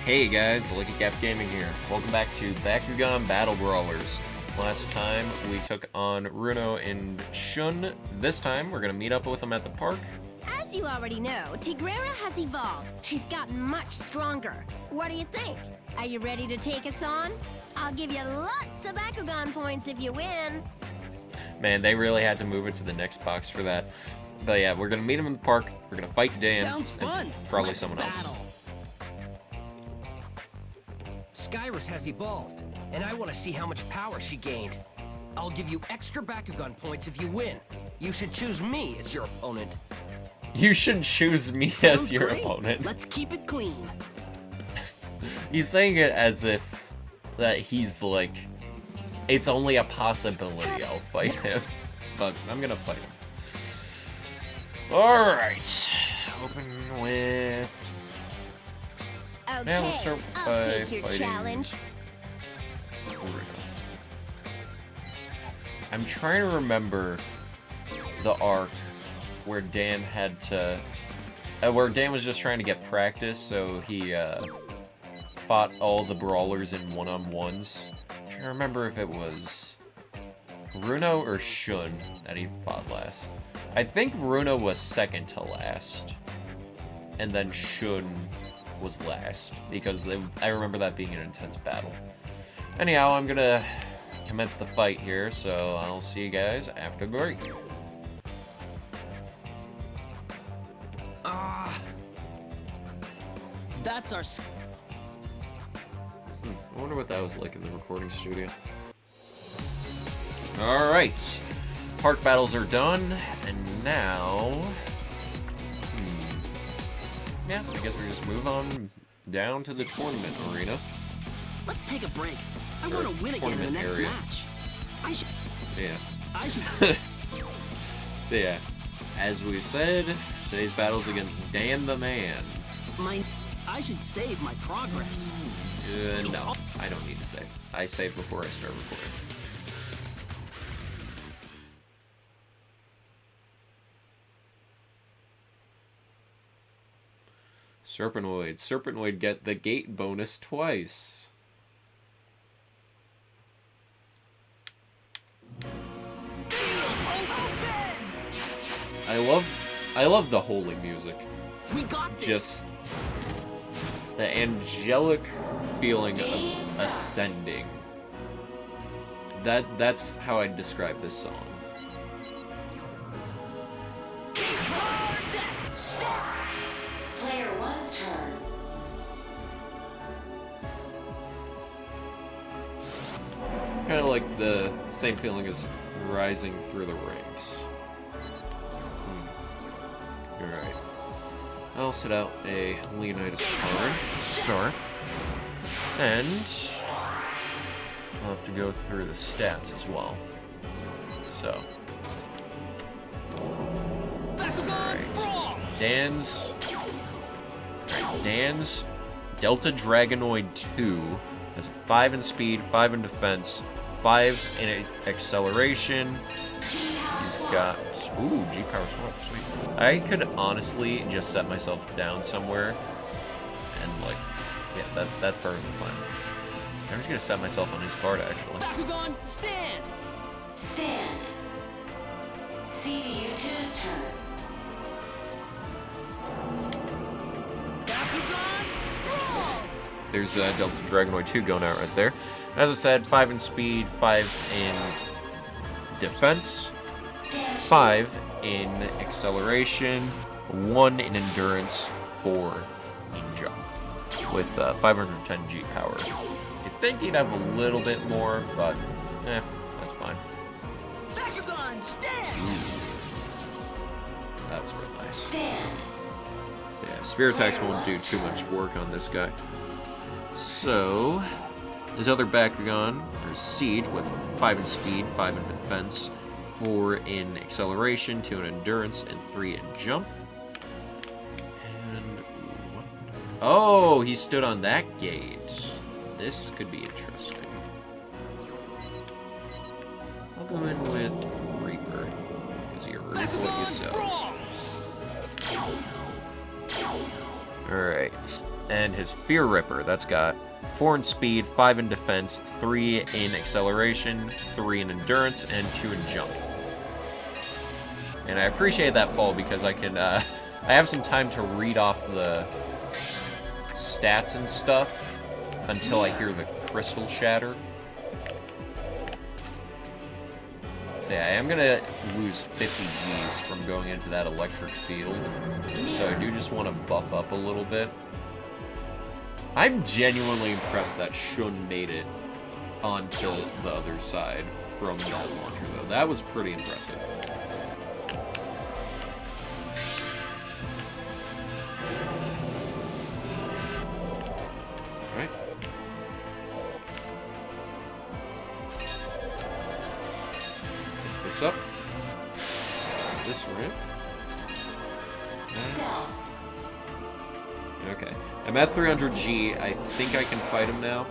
Hey guys, Lucky Cap Gaming here. Welcome back to Bakugan Battle Brawlers. Last time we took on Runo and Shun. This time we're gonna meet up with them at the park. As you already know, Tigrera has evolved. She's gotten much stronger. What do you think? Are you ready to take us on? I'll give you lots of Bakugan points if you win. Man, they really had to move it to the next box for that. But yeah, we're gonna meet him in the park. We're gonna fight Dan. Sounds fun. Probably Let's someone else. battle. Skyrus has evolved, and I want to see how much power she gained. I'll give you extra Bakugan points if you win. You should choose me as your opponent. You should choose me Sounds as your great. opponent. Let's keep it clean. He's saying it as if that he's like, it's only a possibility I'll fight him. But I'm gonna fight him. Alright. Open with... Okay, Yeah, let's start I'll by take your fighting challenge. Runo. I'm trying to remember the arc where Dan had to... where Dan was just trying to get practice, so he fought all the brawlers in one-on-ones. I'm trying to remember if it was Runo or Shun that he fought last. I think Runo was second to last, and then Shun was last, because I remember that being an intense battle. Anyhow, I'm gonna commence the fight here, so I'll see you guys after the break. That's our... I wonder what that was like in the recording studio. Alright, park battles are done, and now... yeah, I guess we just move on down to the tournament arena. Let's take a break. I want to win again in the tournament next area. match. I should... Yeah. So yeah, as we said, today's battle's against Dan the Man. I should save my progress. No, I don't need to save. I save before I start recording. Serpenoid. Serpenoid get the gate bonus twice. I love the holy music. We got this. Just the angelic feeling of ascending. That's how I describe this song. Set. Player one's turn. Kind of like the same feeling as rising through the ranks. Alright. I'll set out a Leonidas card to start. And I'll have to go through the stats as well. So. Alright. Dan's Delta Dragonoid 2 has a 5 in speed, 5 in defense, 5 in acceleration. He's got... ooh, G-Power Swap, sweet. I could honestly just set myself down somewhere and, like, yeah, that's perfectly fine. I'm just gonna set myself on his card, actually. Bakugan, stand! Stand. CPU2's turn. Bakugan, Brawl! There's Delta Dragonoid 2 going out right there. As I said, 5 in speed, 5 in defense, 5 in acceleration, 1 in endurance, 4 in jump, with 510 G power. You'd think he'd have a little bit more, but that's fine. Bakugan, stand! That was real nice. Stand. Yeah, sphere attacks won't do too much work on this guy. So, his other Bakugan, there's Siege with 5 in speed, 5 in defense, 4 in acceleration, 2 in endurance, and 3 in jump. And what? Oh, he stood on that gate. This could be interesting. I'll go in with Reaper, because you reap what you sow. Brawl! Alright. And his Fear Ripper, that's got 4 in speed, 5 in defense, 3 in acceleration, 3 in endurance, and 2 in jump. And I appreciate that fall because I can, I have some time to read off the stats and stuff until I hear the crystal shatter. So yeah, I am gonna lose 50 Gs from going into that electric field, so I do just want to buff up a little bit. I'm genuinely impressed that Shun made it onto the other side from that launcher, though. That was pretty impressive. Alright. This up. This ramp. Okay. I'm at 300 G. I think I can fight him now.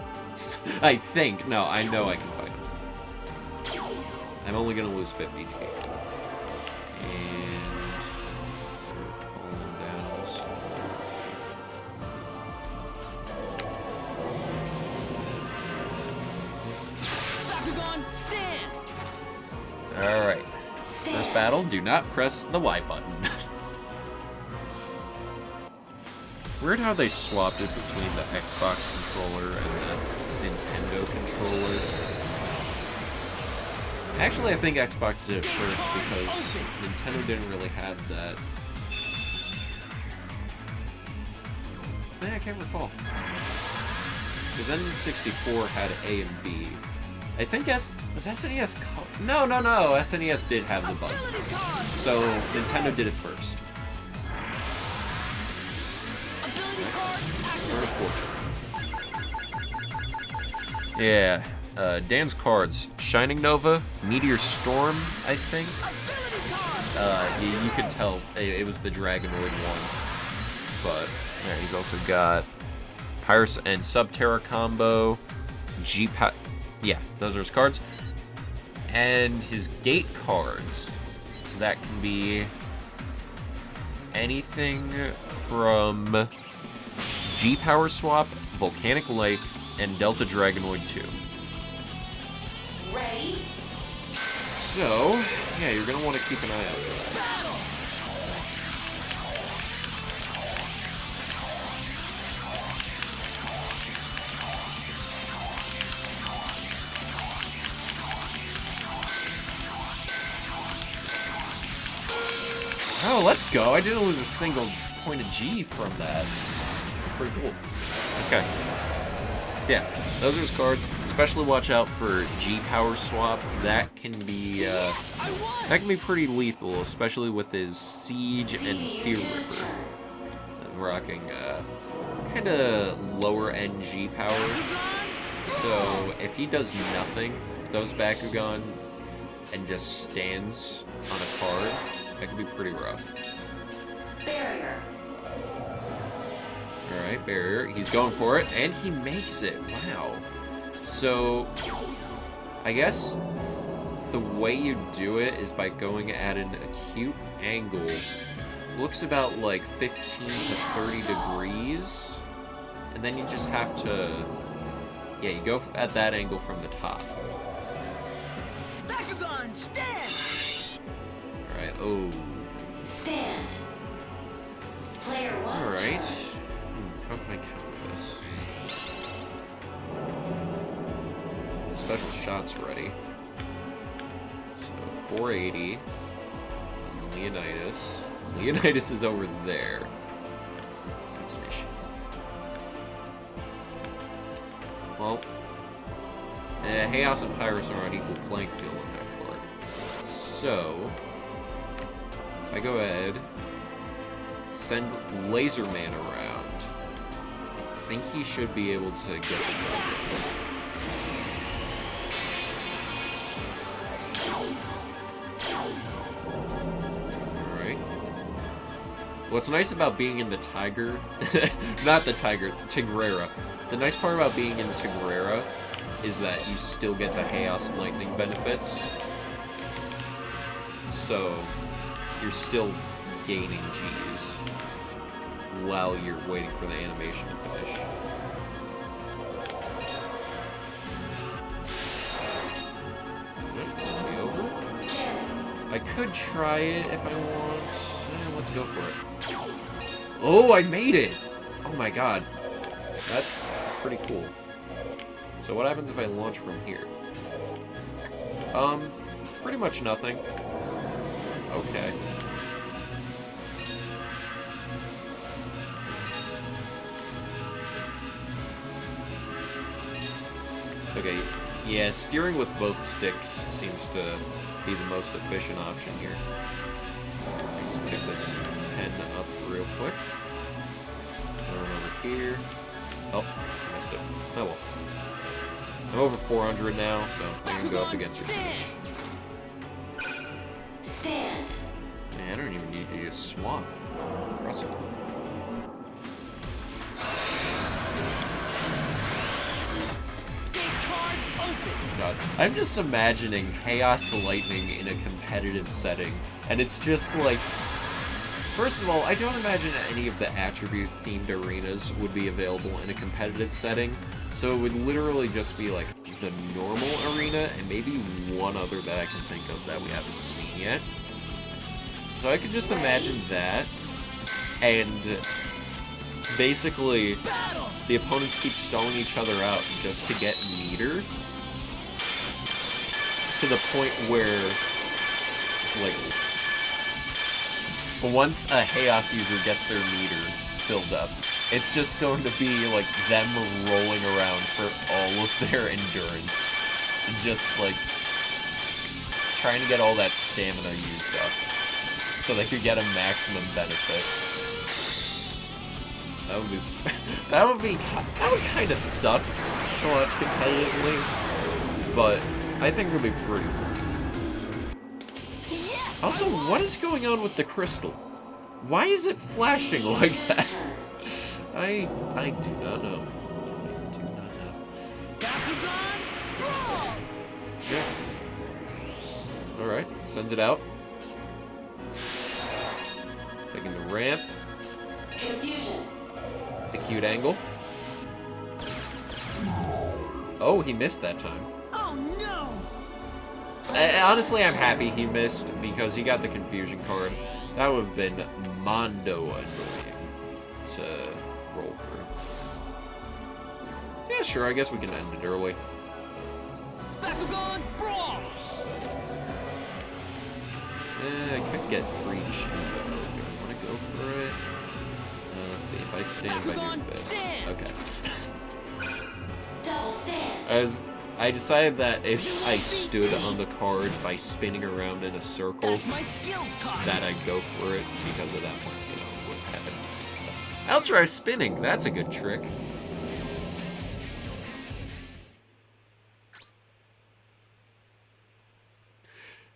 I think. No, I know I can fight him. I'm only going to lose 50 G. And we're falling down slowly. Bakugan, stand! Alright. First battle, do not press the Y button. Weird how they swapped it between the Xbox controller and the Nintendo controller. Actually, I think Xbox did it first because Nintendo didn't really have that. I can't recall. Because N64 had A and B. I think was SNES... No, SNES did have the buttons. So, Nintendo did it first. Yeah, Dan's cards. Shining Nova, Meteor Storm, I think. You could tell it was the Dragonoid one. But, yeah, he's also got Pyrus and Subterra combo, yeah, those are his cards. And his gate cards. That can be anything from G-Power Swap, Volcanic Lake, and Delta Dragonoid 2. Ready? So, yeah, you're going to want to keep an eye out for that. Oh, let's go. I didn't lose a single point of G from that. Pretty cool. Okay. So yeah, those are his cards. Especially watch out for G-Power Swap. That can be pretty lethal, especially with his Siege and Fear Ripper. I'm rocking kind of lower end G-Power. So if he does nothing with those Bakugan and just stands on a card, that could be pretty rough. Barrier. Alright, barrier. He's going for it, and he makes it. Wow. So, I guess the way you do it is by going at an acute angle. Looks about like 15 to 30 degrees. And then you just have to... Yeah, you go at that angle from the top. Bakugan, stand! Alright, oh. Stand. Player one. Alright. How can I counter this? Special shots ready. So 480. Leonidas. Leonidas is over there. That's an issue. Well, Chaos and Pyrus are on equal playing field in that part. So, if I go ahead, send Laser Man around, I think he should be able to get the target. Alright. What's nice about being in the Tiger, not the Tiger, the Tigrera. The nice part about being in Tigrera is that you still get the Chaos Lightning benefits. So, you're still gaining Gs. while you're waiting for the animation to finish. It's gonna be over. I could try it if I want. Let's go for it. Oh, I made it! Oh my god. That's pretty cool. So what happens if I launch from here? Pretty much nothing. Okay. Okay, yeah, steering with both sticks seems to be the most efficient option here. Let's pick this 10 up real quick. Run over here. Oh, missed it. Oh well. I'm over 400 now, so I can go up against her. Stand. Man, I don't even need to use swamp. Impressive. God. I'm just imagining Chaos Lightning in a competitive setting, and it's just like... First of all, I don't imagine any of the attribute-themed arenas would be available in a competitive setting, so it would literally just be like the normal arena, and maybe one other that I can think of that we haven't seen yet. So I could just imagine that, and basically the opponents keep stalling each other out just to get meter, to the point where, like, once a Chaos user gets their meter filled up, it's just going to be, like, them rolling around for all of their endurance. Just, like, trying to get all that stamina used up, so they could get a maximum benefit. That would kind of suck to watch competitively, but I think it would be pretty fun. Also, what is going on with the crystal? Why is it flashing like that? I do not know. Do not know. Bakugan, Brawl! Yeah. Alright, sends it out. Taking the ramp. Confusion. Acute angle. Oh, he missed that time. Oh no! Honestly, I'm happy he missed, because he got the confusion card. That would have been mondo annoying to roll through. Yeah, sure, I guess we can end it early. Bakugan, Brawl! I could get free Chico. Do I want to go for it? Let's see, if I stand by doing this. Okay. Double stand. I decided that if I stood on the card by spinning around in a circle, That's my skills time. that I'd go for it because of that one, what happened. I'll try spinning, that's a good trick.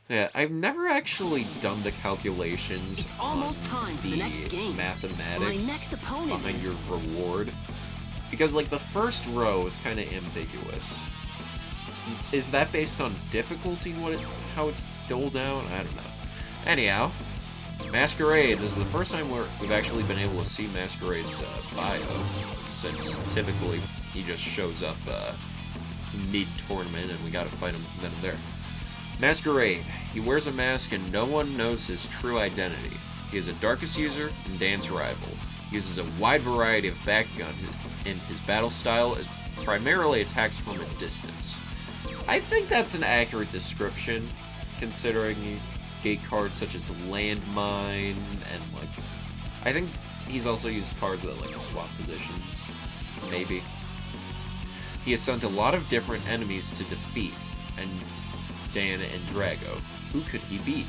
Yeah, I've never actually done the calculations It's almost time for the next game. mathematics My next opponent behind is... your reward. Because, like, the first row is kind of ambiguous. Is that based on difficulty, how it's doled out? I don't know. Anyhow, Masquerade. This is the first time we've actually been able to see Masquerade's bio, since typically he just shows up mid-tournament and we gotta fight him then and there. Masquerade. He wears a mask and no one knows his true identity. He is a Darkest user and Dan's rival. He uses a wide variety of Bakugan, and his battle style is primarily attacks from a distance. I think that's an accurate description, considering gate cards such as Landmine, and, like, I think he's also used cards that, like, swap positions, maybe. He has sent a lot of different enemies to defeat, and Dan and Drago. Who could he be?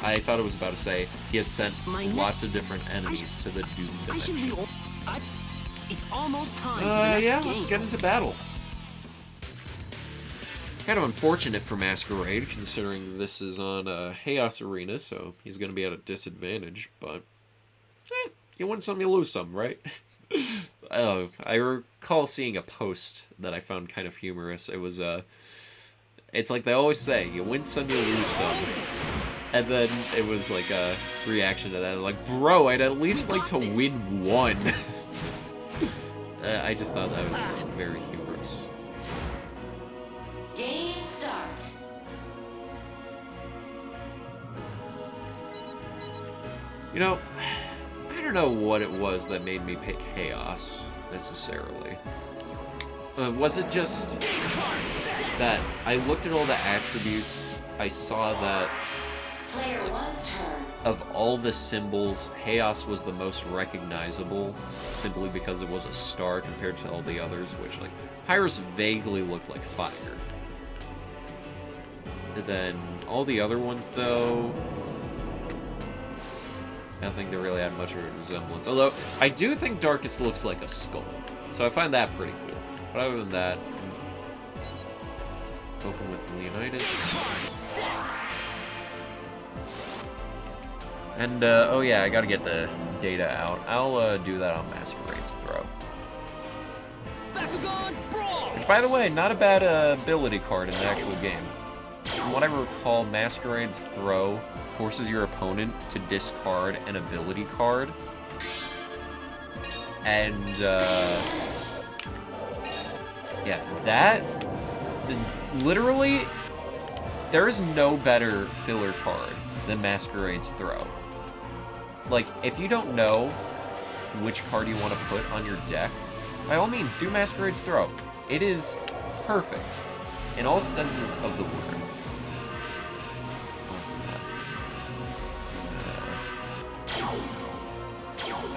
I thought it was about to say he has sent lots of different enemies to the Doom Dimension. It's almost time for the next yeah, game. let's get into battle. Kind of unfortunate for Masquerade, considering this is on Chaos Arena, so he's going to be at a disadvantage, but you win some, you lose some, right? I recall seeing a post that I found kind of humorous. It was, it's like they always say, you win some, you lose some. And then it was like a reaction to that, like, bro, I'd at least like to win one. I just thought that was very humorous. Game start. You know, I don't know what it was that made me pick Chaos, necessarily. Was it just that I looked at all the attributes, I saw that Player one's turn. of all the symbols, Chaos was the most recognizable, simply because it was a star compared to all the others, which, like, Pyrus vaguely looked like fire. And then all the other ones, though, I don't think they really had much of a resemblance. Although, I do think Darkest looks like a skull, so I find that pretty cool. But other than that, open with Leonidas. And, oh yeah, I gotta get the data out. I'll do that on Masquerade's Throw. Bakugan Brawl! Which, by the way, not a bad ability card in the actual game. From what I recall, Masquerade's Throw forces your opponent to discard an ability card. And, yeah, that... Literally, there is no better filler card than Masquerade's Throw. Like, if you don't know which card you want to put on your deck, by all means, do Masquerade's Throw. It is perfect in all senses of the word.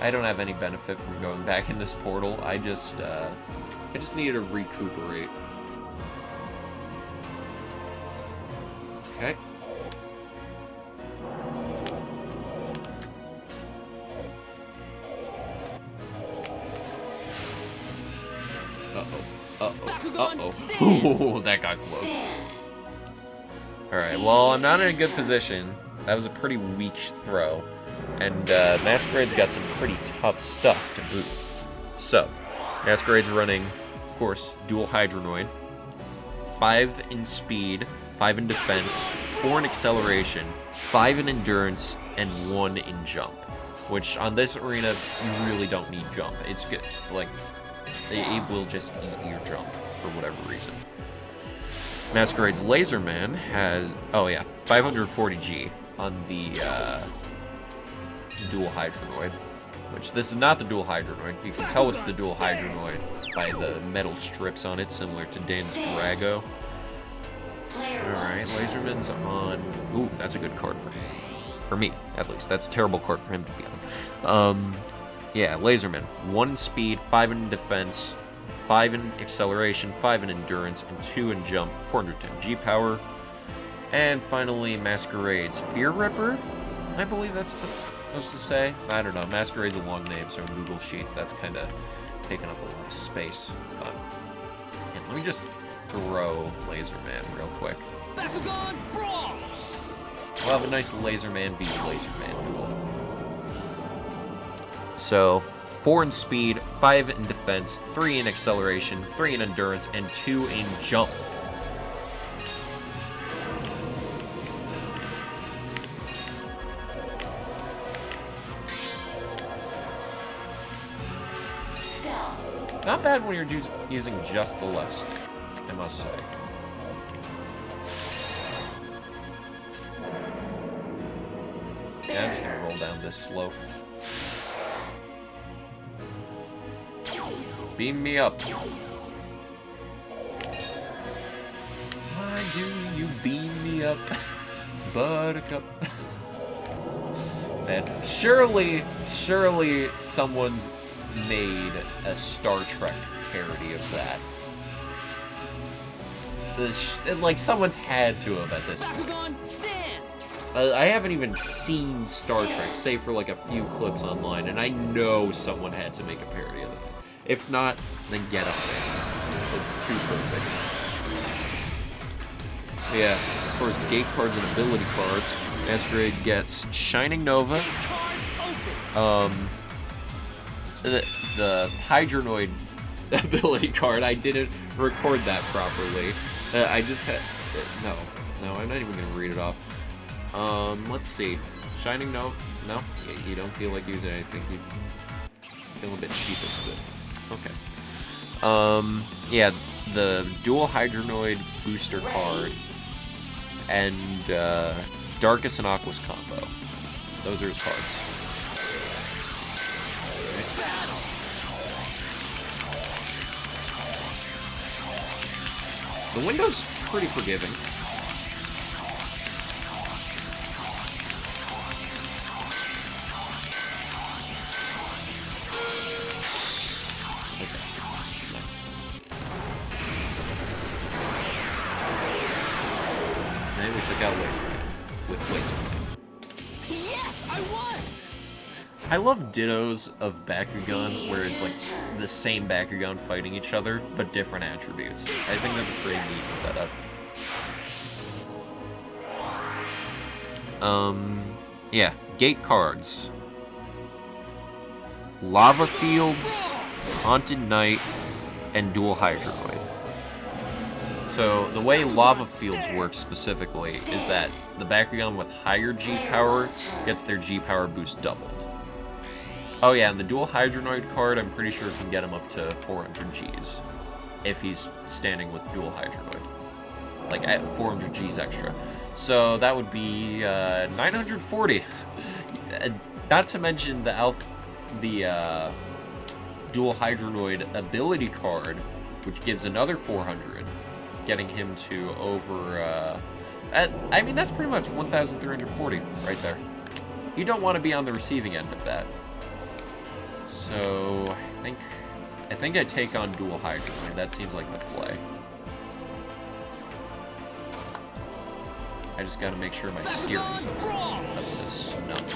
I don't have any benefit from going back in this portal. I just needed to recuperate. Okay. Uh-oh, that got close. Alright, well, I'm not in a good position. That was a pretty weak throw. And Masquerade's got some pretty tough stuff to boot. So, Masquerade's running, of course, dual Hydronoid. 5 in speed, 5 in defense, 4 in acceleration, 5 in endurance, and 1 in jump. Which, on this arena, you really don't need jump. It's good. Like, it will just eat your jump, for whatever reason. Masquerade's Laserman has, oh yeah, 540G on the dual Hydronoid. Which, this is not the dual Hydronoid. You can tell it's the dual Hydronoid by the metal strips on it, similar to Dan's Drago. Alright, Laserman's on... Ooh, that's a good card for him. For me, at least. That's a terrible card for him to be on. Yeah, Laserman. 1 in speed, 5 in defense, 5 in acceleration, 5 in endurance, and 2 in jump. 410 G power. And finally, Masquerade's Fear Ripper. I believe that's what I'm supposed to say. I don't know. Masquerade's a long name, so in Google Sheets, that's kind of taking up a lot of space. But yeah, let me just throw Laserman real quick. Bakugan Brawl! We'll have a nice Laserman v Laserman duel. So, 4 in speed, 5 in defense, 3 in acceleration, 3 in endurance, and 2 in jump. Not bad when you're just using just the left stick, I must say. Yeah, I'm just gonna roll down this slope. Beam me up. Why do you beam me up, Buttercup? Man, surely someone's made a Star Trek parody of that. Like, someone's had to have at this point. Bakugan Stand! I haven't even seen Star Trek, save for like a few clips online, and I know someone had to make a parody of that. If not, then get up there. It's too perfect. Yeah, as far as gate cards and ability cards, Masquerade gets Shining Nova, the Hydronoid ability card. I didn't record that properly. I just had... No, I'm not even going to read it off. Let's see. Shining, no. No? You don't feel like using anything. You feel a bit sheepish, but okay. Yeah, the dual Hydronoid booster card and Darkus and Aqua's combo. Those are his cards. The window's pretty forgiving. Okay, nice. And we took out Laser with Laser. Yes, I won! I love dittos of Bakugan where it's like the same Bakugan fighting each other, but different attributes. I think that's a pretty neat setup. Yeah, gate cards. Lava Fields, Haunted Knight, and Dual Hydronoid. So, the way Lava Fields works specifically is that the Bakugan with higher G power gets their G power boost doubled. Oh yeah, and the Dual Hydronoid card, I'm pretty sure can get him up to 400 Gs. If he's standing with Dual Hydronoid. Like, at 400 Gs extra. So, that would be, 940. Not to mention the Dual Hydronoid ability card, which gives another 400, getting him to over, I mean, that's pretty much 1,340 right there. You don't want to be on the receiving end of that. So, I think I take on Dual Hydronoid. That seems like the play. I just gotta make sure my steering's up to snuff.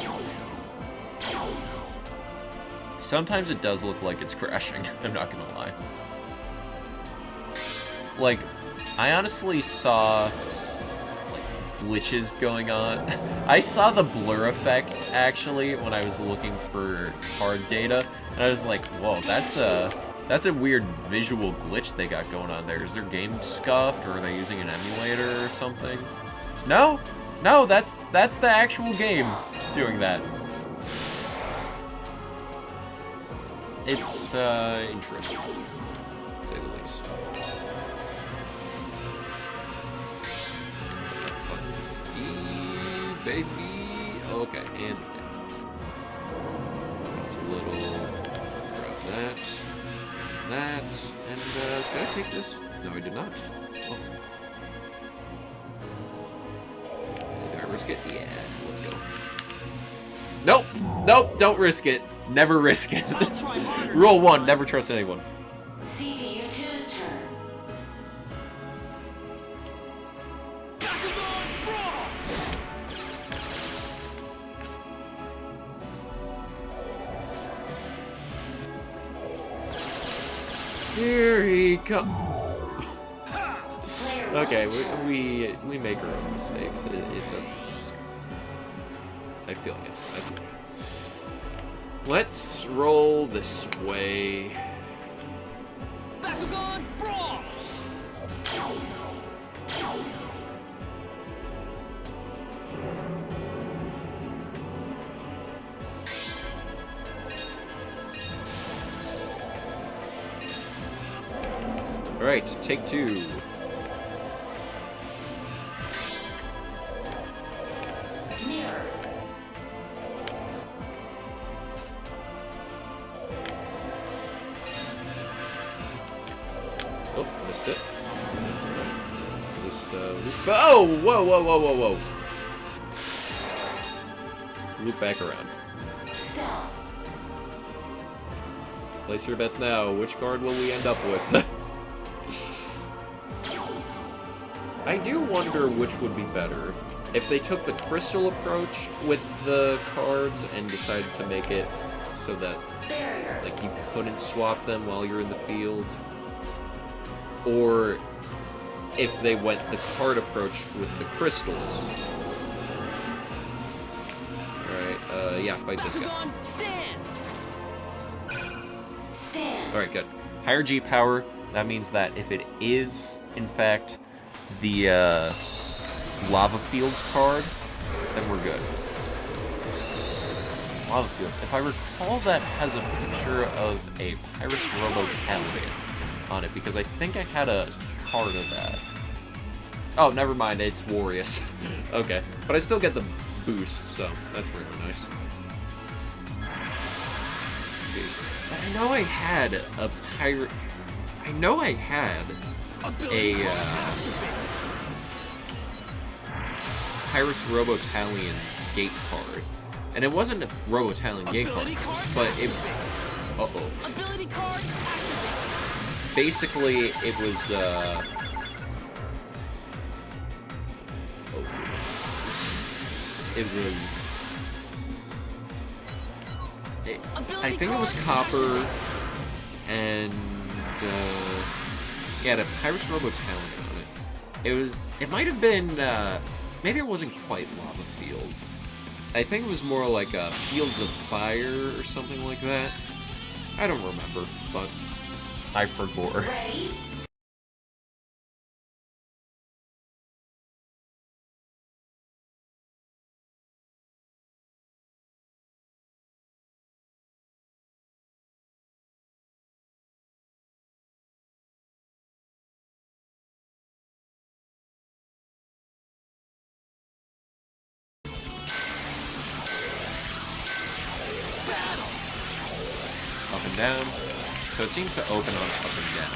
Sometimes it does look like it's crashing, I'm not gonna lie. Like, I honestly saw, like, glitches going on. I saw the blur effect, actually, when I was looking for card data, and I was like, whoa, that's a weird visual glitch they got going on there. Is their game scuffed, or are they using an emulator or something? No, that's the actual game doing that. It's interesting, to say the least. Baby. Okay, and it's a little. Grab that, and did I take this? No, I did not. Oh. Did I risk it? Yeah, let's go. Nope, don't risk it. Never risk it. Rule 1, never trust anyone. CPU2's turn. Bakugan Brawl! Here he comes. Player Okay, one's we make our own mistakes. It's a. I feel it. Let's roll this way. Bakugan Brawl! All right, take 2. mirror. Oh, missed it. That's alright. Just loop. Oh, whoa! Loop back around. Stealth. Place your bets now. Which card will we end up with? I do wonder which would be better. If they took the crystal approach with the cards and decided to make it so that Barrier. like you couldn't swap them while you're in the field, or if they went the card approach with the crystals. Alright, yeah, fight this guy. Bakugan Stand! Stand. Alright, good. Higher G power, that means that if it is, in fact, the Lava Fields card, then we're good. Lava Field. If I recall, that has a picture of a Pyrus Robo-Caliban on it, because I think I had a card of that. Oh, never mind, it's Warriors. Okay, but I still get the boost, so that's really nice. Okay. I know I had a pirate... I know I had a Pyrus Robo-Talion gate card. And it wasn't a Robo-Talion gate card, but it... Uh-oh. Ability card activate. Basically, it was, It was... I think it was Copper, and, yeah, the Pyrus Robo-Talion on it. It might have been, maybe it wasn't quite Lava Field. I think it was more like a Fields of Fire or something like that. I don't remember, but I forgot. Ready? Up and down. So it seems to open on up and down.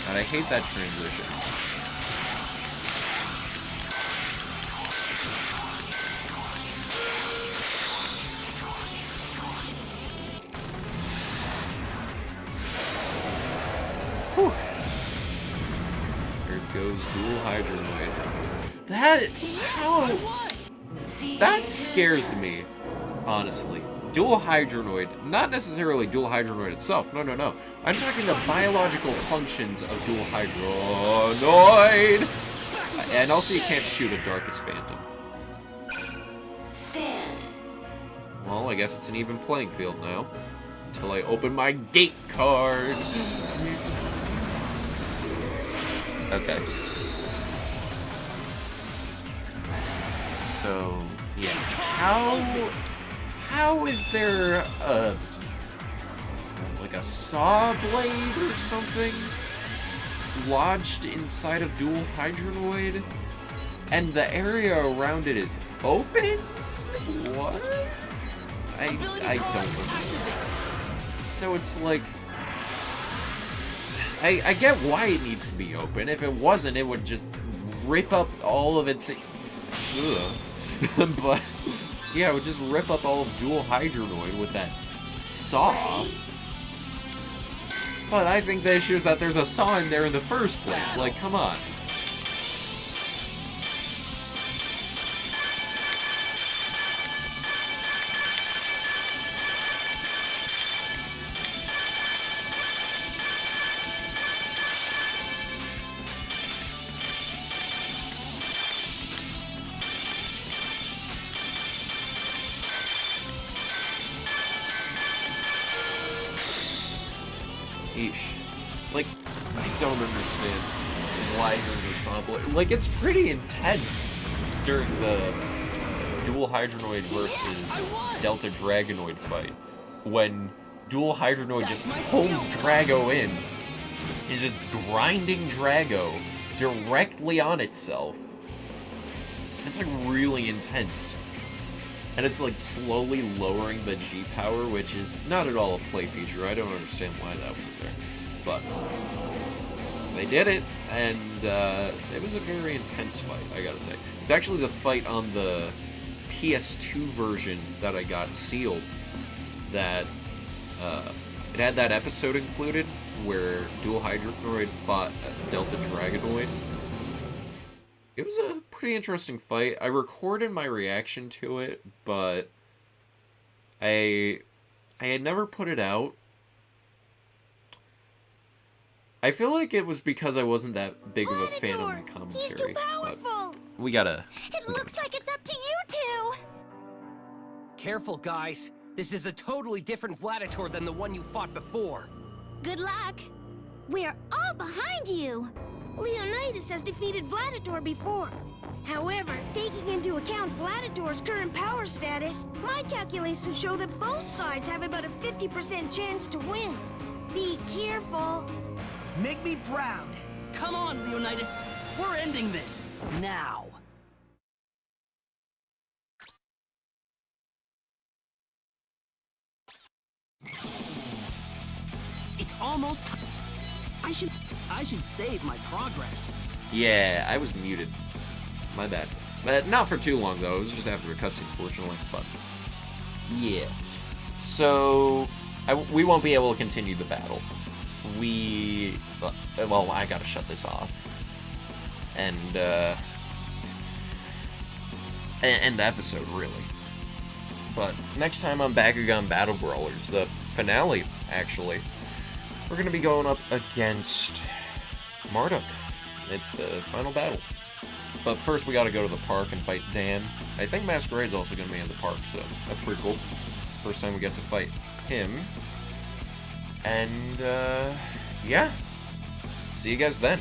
And I hate that transition. Whew. There goes Dual Hydronoid. That scares me, honestly. Dual Hydronoid, not necessarily Dual Hydronoid itself, no. I'm talking the biological functions of Dual Hydronoid! And also you can't shoot a Darkest Phantom. Stand. Well, I guess it's an even playing field now. Until I open my gate card! Okay. So, yeah. How is there like a saw blade or something lodged inside of Dual Hydronoid? And the area around it is open? What? I don't understand. So it's like... I get why it needs to be open. If it wasn't, it would just rip up all of its... Ugh. But, yeah, it would just rip up all of Dual Hydronoid with that saw. But I think the issue is that there's a saw in there in the first place. Like, come on. Eesh. Like, I don't understand why there's a saw blade. Like, it's pretty intense during the Dual Hydronoid versus Delta Dragonoid fight. When Dual Hydronoid just pulls Drago in, is just grinding Drago directly on itself. It's like really intense. And it's like slowly lowering the G power, which is not at all a play feature. I don't understand why that was there. But they did it, and it was a very intense fight, I gotta say. It's actually the fight on the PS2 version that I got sealed that it had that episode included where Dual Hydronoid fought Delta Dragonoid. It was a pretty interesting fight. I recorded my reaction to it, but I had never put it out. I feel like it was because I wasn't that big of a fan of the commentary. He's too powerful. We gotta... It looks like it's up to you two. Careful, guys. This is a totally different Vladitor than the one you fought before. Good luck. We're all behind you. Leonidas has defeated Vladitor before. However, taking into account Vladitor's current power status, my calculations show that both sides have about a 50% chance to win. Be careful. Make me proud. Come on, Leonidas. We're ending this now. It's almost time. I should save my progress. Yeah, I was muted. My bad. But not for too long, though. It was just after a cutscene, fortunately. But, yeah. So, we won't be able to continue the battle. Well, I gotta shut this off. And end the episode, really. But next time on Bakugan Battle Brawlers, the finale, actually, we're gonna be going up against Marduk. It's the final battle. But first we gotta go to the park and fight Dan. I think Masquerade's also gonna be in the park, so that's pretty cool. First time we get to fight him. And, yeah. See you guys then.